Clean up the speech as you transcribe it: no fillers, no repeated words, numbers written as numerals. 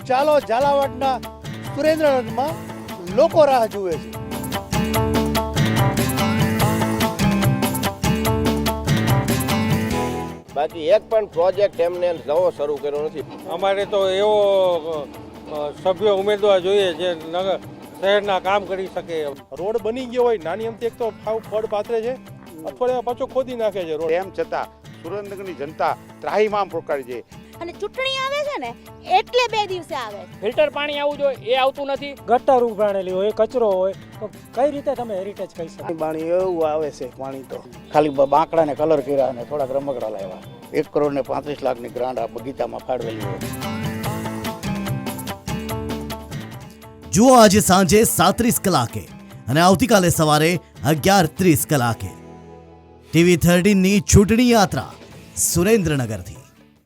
ચાલો ઝાલાવાડના સુરેન્દ્રનગરમાં લોકો રાહ જુએ છે। બાકી એક પણ પ્રોજેક્ટ એમને નવો શરૂ કર્યો નથી। અમારે તો એવો સભ્ય ઉમેદવાર જોઈએ જે નગર શહેરના કામ કરી શકે। રોડ બની ગયો હોય નાની અમથી એક તો ફળ પાથરે છે, અઠવાડિયા પાછો ખોદી નાખે છે રોડ। તેમ છતાં સુરેન્દ્રનગરની જનતા ત્રાહીમામ પ્રકારે છે। અને ચૂંટણી આવે છે ને એટલે 2 દિવસે આવે છે। ફિલ્ટર પાણી આવવું જોઈએ એ આવતું નથી। ગટર ઉગાડેલી હોય, કચરો હોય તો કઈ રીતે તમે હેરિટેજ કહી શકો? પાણી એવું આવે છે, પાણી તો ખાલી બાંકડાને કલર કર્યા અને થોડાક રમકડા લાવ્યા। 1 કરોડ ને 35 લાખની ગ્રાન્ટ આ બગીચામાં ફાળવેલી હોય। જુઓ આજે સાંજે 37 કલાકે અને આવતીકાલે સવારે 11:30 કલાકે TV13 ની ચૂંટણી યાત્રા સુરેન્દ્રનગરથી।